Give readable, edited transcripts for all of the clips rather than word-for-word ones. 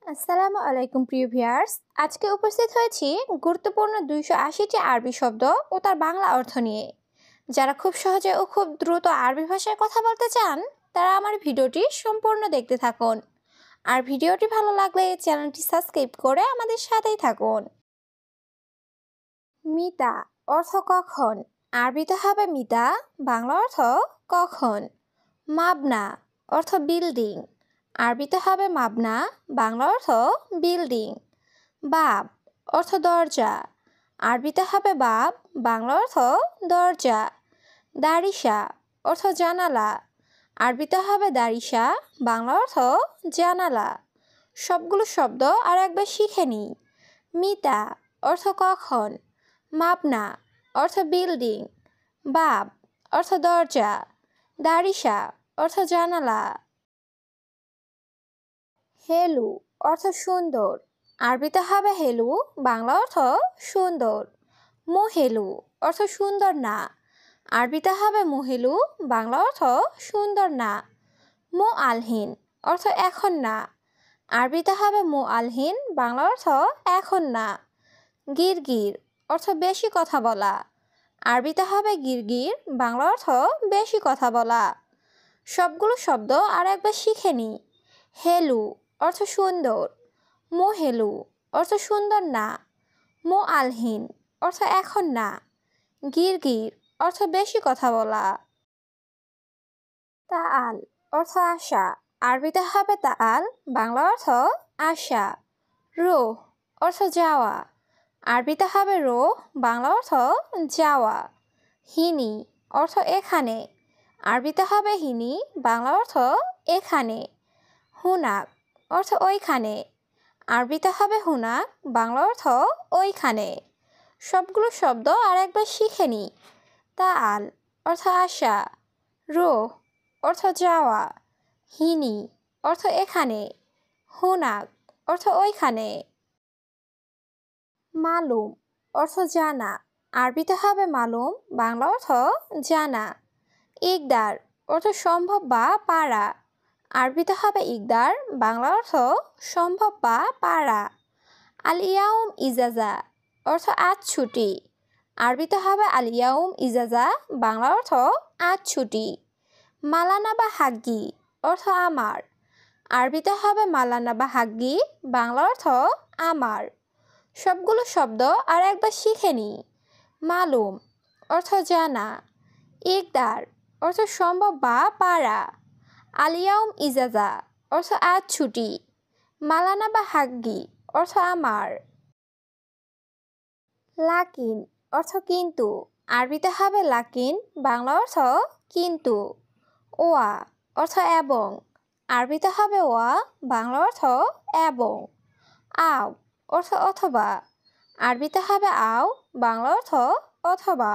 আসসালামু আলাইকুম প্রিয় ভিউয়ার্স। আজকে উপস্থিত হয়েছি গুরুত্বপূর্ণ 280টি আরবি শব্দ ও তার বাংলা অর্থ নিয়ে। যারা খুব সহজে ও খুব দ্রুত আরবি ভাষায় কথা বলতে চান, তারা আমার ভিডিওটি সম্পূর্ণ দেখতে থাকুন। আর ভিডিওটি ভালো লাগলে চ্যানেলটি সাবস্ক্রাইব করে আমাদের সাথেই থাকুন। মিতা অর্থ কখন? আরবিতে হবে মিতা, বাংলা অর্থ কখন। মাবনা অর্থ বিল্ডিং, আরবিতে হবে মাবনা, বাংলা অর্থ বিল্ডিং। বাব অর্থ দরজা, আরবিতে হবে বাব, বাংলা অর্থ দরজা। দারিসা অর্থ জানালা, আরবিতে হবে দারিসা, বাংলা অর্থ জানালা। সবগুলো শব্দ আর একবার শিখে নিই। মিতা অর্থ কখন, মাবনা অর্থ বিল্ডিং, বাব অর্থ দরজা, দারিসা অর্থ জানালা। হেলু অর্থ সুন্দর, আরবিতে হবে হেলু, বাংলা অর্থ সুন্দর। মোহেলু অর্থ সুন্দর না, আরবিতে হবে মোহেলু, বাংলা অর্থ সুন্দর না। মো আলহিন অর্থ এখন না, আরবিতে হবে মো আলহিন, বাংলা অর্থ এখন না। গিরগির অর্থ বেশি কথা বলা, আরবিতে হবে গিরগির, বাংলা অর্থ বেশি কথা বলা। সবগুলো শব্দ আর একবার শিখে নিই। হেলু অর্থ সুন্দর, মোহেলু অর্থ সুন্দর না, মো আলহিন অর্থ এখন না, গিরগির অর্থ বেশি কথা বলা। তাআল অর্থ আশা, আরবিতে হবে তাআল, বাংলা অর্থ আশা। রোহ অর্থ যাওয়া, আরবিতে হবে রোহ, বাংলা অর্থ যাওয়া। হিনি অর্থ এখানে, আরবিতে হবে হিনি, বাংলা অর্থ এখানে। হুনাক অর্থ ওইখানে, আরবিতে হবে হুনাক, বাংলা অর্থ ওইখানে। সবগুলো শব্দ আর একবার শিখে নিই। তাআল অর্থ আশা, রোহ অর্থ যাওয়া, হিনি অর্থ এখানে, হুনাক অর্থ ওইখানে। মালুম অর্থ জানা, আরবিতে হবে মালুম, বাংলা অর্থ জানা। ইকদার অর্থ সম্ভব বা পারা, আরবিতে হবে ইকদার, বাংলা অর্থ সম্ভব বা পারা। আল ইয়াউম ইজাজা অর্থ আজ ছুটি, আরবিতে হবে আল ইয়াউম ইজাজা, বাংলা অর্থ আজ ছুটি। মালানা বা হাগ্গি অর্থ আমার, আরবিতে হবে মালানা বা হাগ্গি, বাংলা অর্থ আমার। সবগুলো শব্দ আর একবার শিখে নিই। মালুম অর্থ জানা, ইকদার অর্থ সম্ভব বা পারা, আল ইয়াউম ইজাজা অর্থ আজ ছুটি, মালানা বা হাগ্গি অর্থ আমার। লাকিন অর্থ কিন্তু, আরবিতে হবে লাকিন, বাংলা অর্থ কিন্তু। ওয়া অর্থ এবং, আরবিতে হবে ওয়া, বাংলা অর্থ এবং। আও অর্থ অথবা, আরবিতে হবে আও, বাংলা অর্থ অথবা।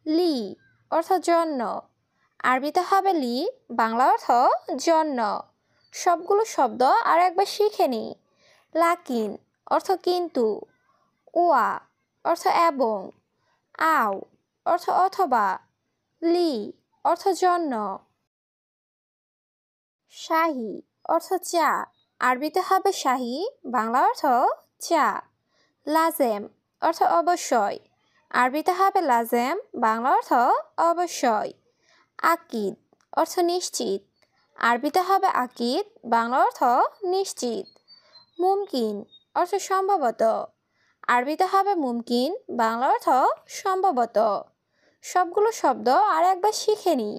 লি অর্থ জন্য, আরবিতে হবে লি, বাংলা অর্থ জন্য। সবগুলো শব্দ আর একবার শিখে নিই। লাকিন অর্থ কিন্তু, ওয়া অর্থ এবং, আও অর্থ অথবা, লি অর্থ জন্য। শাহি অর্থ চা, আরবিতে হবে শাহি, বাংলা অর্থ চা। লাজেম অর্থ অবশ্যই, আরবিতে হবে লাজেম, বাংলা অর্থ অবশ্যই। আকিদ অর্থ নিশ্চিত, আরবিতে হবে আকিদ, বাংলা অর্থ নিশ্চিত। মুমকিন অর্থ সম্ভবত, আরবিতে হবে মুমকিন, বাংলা অর্থ সম্ভবত। সবগুলো শব্দ আর একবার শিখে নিই।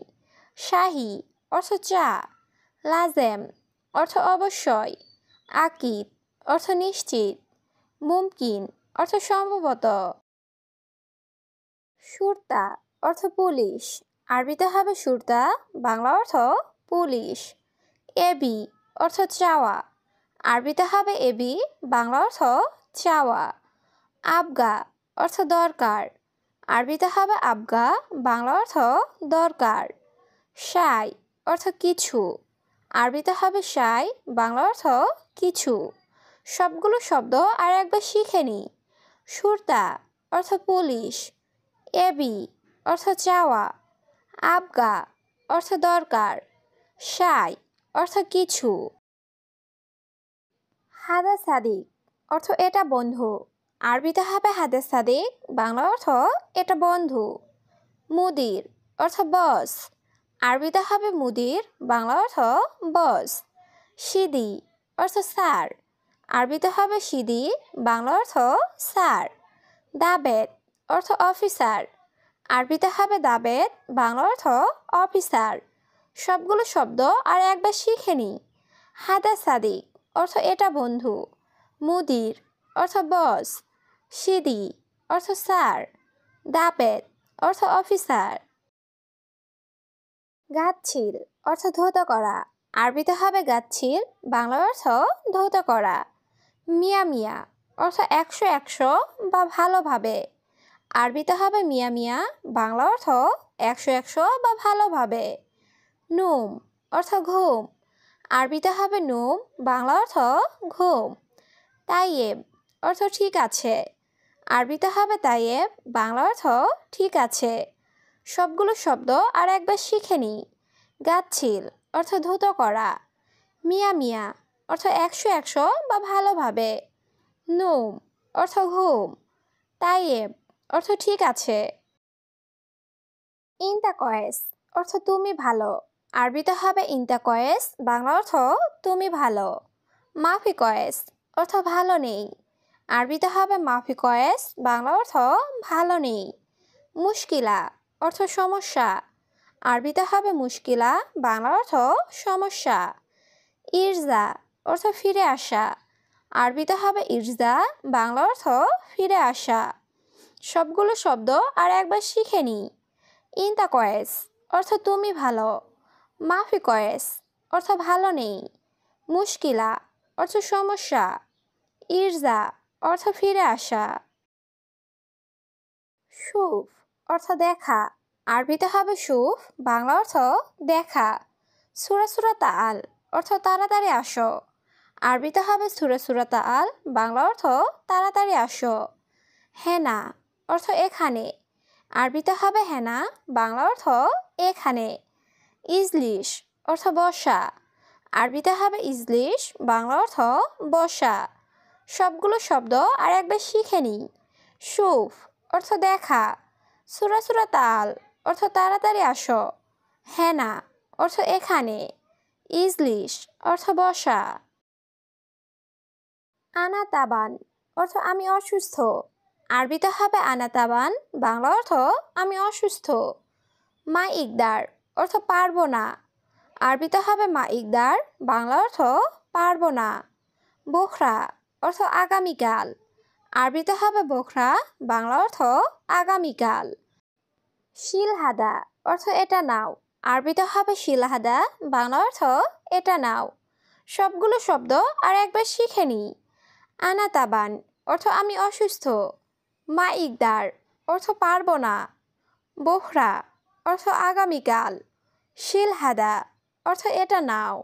শাহি অর্থ চা, লাজেম অর্থ অবশ্যই, আকিদ অর্থ নিশ্চিত, মুমকিন অর্থ সম্ভবত। শুরতা অর্থ পুলিশ, আরবিতে হবে শুরতা, বাংলা অর্থ পুলিশ। এবি অর্থ চাওয়া, আরবিতে হবে এবি, বাংলা অর্থ চাওয়া। আবগা অর্থ দরকার, আরবিতে হবে আবগা, বাংলা অর্থ দরকার। শাই অর্থ কিছু, আরবিতে হবে শাই, বাংলা অর্থ কিছু। সবগুলো শব্দ আর একবার শিখে নিই। শুরতা অর্থ পুলিশ, এবি অর্থ চাওয়া, আবগা অর্থ দরকার, শাই অর্থ কিছু। হাদা সাদিক অর্থ এটা বন্ধু। আরবিতে হবে হাদা সাদিক, বাংলা অর্থ এটা বন্ধু। মুদির অর্থ বস। আরবিতে হবে মুদির, বাংলা অর্থ বস। সিদি অর্থ স্যার। আরবিতে হবে সিদি, বাংলা অর্থ স্যার। দাবেদ অর্থ অফিসার। আরবিতে হবে দাবেদ, বাংলা অর্থ অফিসার। সবগুলো শব্দ আর একবার শিখে নি। হাদা সাদিক অর্থ এটা বন্ধু। মুদির অর্থ বস। সিদি অর্থ স্যার। দাবেদ অর্থ অফিসার। গাচ্ছিল অর্থ ধৌত করা। আরবিতে হবে গাচ্ছিল, বাংলা অর্থ ধৌত করা। মিয়া মিয়া অর্থ একশো একশো বা ভালোভাবে। আরবিতে হবে মিয়া মিয়া, বাংলা অর্থ একশো একশো বা ভালোভাবে। নুম অর্থ ঘুম। আরবিতে হবে নুম, বাংলা অর্থ ঘুম। তাইয়েব অর্থ ঠিক আছে। আরবিতে হবে তাইয়েব, বাংলা অর্থ ঠিক আছে। সবগুলো শব্দ আর একবার শিখে নি। গাচ্ছিল অর্থ ধৌত করা। মিয়া মিয়া অর্থ একশো একশো বা ভালোভাবে। নুম অর্থ ঘুম। তাইয়েব অর্থ ঠিক আছে। ইনতা কয়েস অর্থ তুমি ভালো। আরবিতে হবে ইনতা কয়েস, বাংলা অর্থ তুমি ভালো। মাফি কয়েস অর্থ ভালো নেই। আরবিতে হবে মাফি কয়েস, বাংলা অর্থ ভালো নেই। মুশকিলা অর্থ সমস্যা। আরবিতে হবে মুশকিলা, বাংলা অর্থ সমস্যা। ইরজা অর্থ ফিরে আসা। আরবিতে হবে ইরজা, বাংলা অর্থ ফিরে আসা। সবগুলো শব্দ আর একবার শিখে নি। ইনতা কয়েস অর্থ তুমি ভালো। মাফি কয়েস অর্থ ভালো নেই। মুশকিলা অর্থ সমস্যা। ইরজা অর্থ ফিরে আসা। শুফ অর্থ দেখা। আরবিতে হবে শুফ, বাংলা অর্থ দেখা। সুরা সুরা তাল অর্থ তাড়াতাড়ি আসো। আরবিতে হবে সুরা সুরা তাল, বাংলা অর্থ তাড়াতাড়ি আসো। হেনা অর্থ এখানে। আরবিতে হবে হেনা, বাংলা অর্থ এখানে। ইজলিশ অর্থ বসা। আরবিতে হবে ইজলিশ, বাংলা অর্থ বসা। সবগুলো শব্দ আর একবার শিখে নি। শুফ অর্থ দেখা। সুরা সুরা তাল অর্থ তাড়াতাড়ি আসো। হেনা অর্থ এখানে। ইজলিশ অর্থ বসা। আনা তাবান অর্থ আমি অসুস্থ। আরবিতে হবে আনা তাবান, বাংলা অর্থ আমি অসুস্থ। মা ইকদার অর্থ পারবো না। আরবিতে হবে মা ইকদার, বাংলা অর্থ পারবো না। বোখরা অর্থ আগামীকাল। আরবিতে হবে বোখরা, বাংলা অর্থ আগামীকাল। শিলহাদা অর্থ এটা নাও। আরবিতে হবে শিলহাদা, বাংলা অর্থ এটা নাও। সবগুলো শব্দ আর একবার শিখে নি। আনা তাবান অর্থ আমি অসুস্থ। মা ইকদার অর্থ পারবো না। বোখরা অর্থ আগামীকাল। শিলহাদা অর্থ এটা নাও।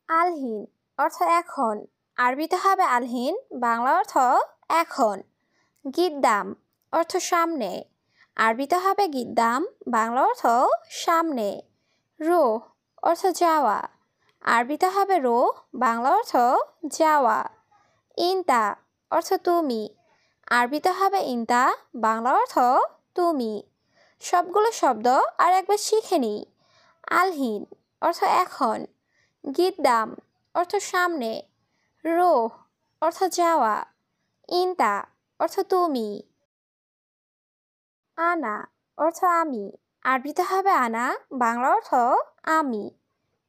আলহিন অর্থ এখন। আরবিতে হবে আলহিন, বাংলা অর্থ এখন। গিদ্দাম অর্থ সামনে। আরবিতে হবে গিদ্দাম, বাংলা অর্থ সামনে। রোহ অর্থ যাওয়া। আরবিতে হবে রোহ, বাংলা অর্থ যাওয়া। ইনতা অর্থ তুমি। আরবিতে হবে ইনতা, বাংলা অর্থ তুমি। সবগুলো শব্দ আর একবার শিখে নি। আলহিন অর্থ এখন। গিদ্দাম অর্থ সামনে। রোহ অর্থ যাওয়া। ইনতা অর্থ তুমি। আনা অর্থ আমি। আরবিতে হবে আনা, বাংলা অর্থ আমি।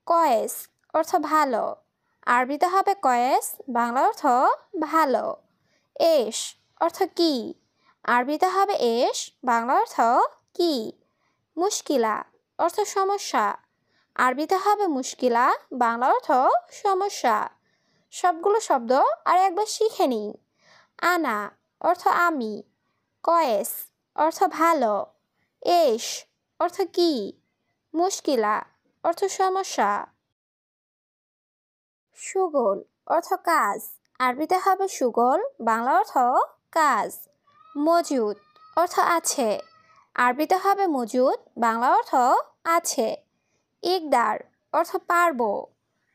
কয়েস অর্থ ভালো। আরবিতে হবে কয়েস, বাংলা অর্থ ভালো। এশ অর্থ কি। আরবিতে হবে এশ, বাংলা অর্থ কি। মুশকিলা অর্থ সমস্যা। আরবিতে হবে মুশকিলা, বাংলা অর্থ সমস্যা। সবগুলো শব্দ আর একবার শিখে নি। আনা অর্থ আমি। কয়েস অর্থ ভালো। এশ অর্থ কি। মুশকিলা অর্থ সমস্যা। সুগোল অর্থ কাজ। আরবিতে হবে সুগোল, বাংলা অর্থ কাজ। মজুদ অর্থ আছে। আরবিতে হবে মজুদ, বাংলা অর্থ আছে। ইকদার অর্থ পারবো।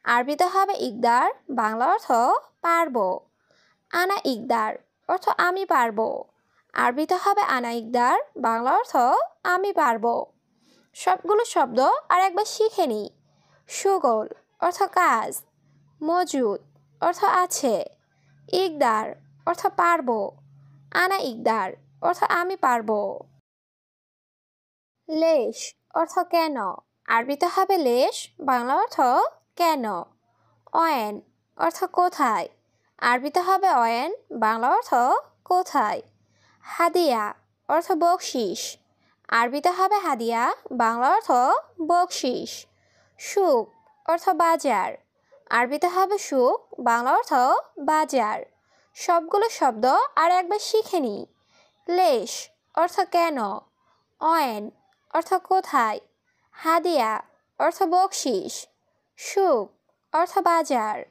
আরবিতে হবে ইকদার, বাংলা অর্থ পারবো। আনা ইকদার অর্থ আমি পারবো। আরবিতে হবে আনা ইকদার, বাংলা অর্থ আমি পারবো। সবগুলো শব্দ আর একবার শিখে নিই। সুগোল অর্থ কাজ, মজুদ অর্থ আছে, ইকদার অর্থ পারবো, আনা ইকদার অর্থ আমি পারবো। লেশ অর্থ কেন, আরবিতে হবে লেশ, বাংলা অর্থ কেন। অয়েন অর্থ কোথায়, আরবিতে হবে অয়েন, বাংলা অর্থ কোথায়। হাদিয়া অর্থ বকশিস, আরবিতে হবে হাদিয়া, বাংলা অর্থ বকশিস। সুক অর্থ বাজার, আরবিতে হবে সুক, বাংলা অর্থ বাজার। সবগুলো শব্দ আর একবার শিখে নিই। লেশ অর্থ কেন, অয়েন অর্থ কোথায়, হাদিয়া অর্থ বকশিস, সুক অর্থ বাজার।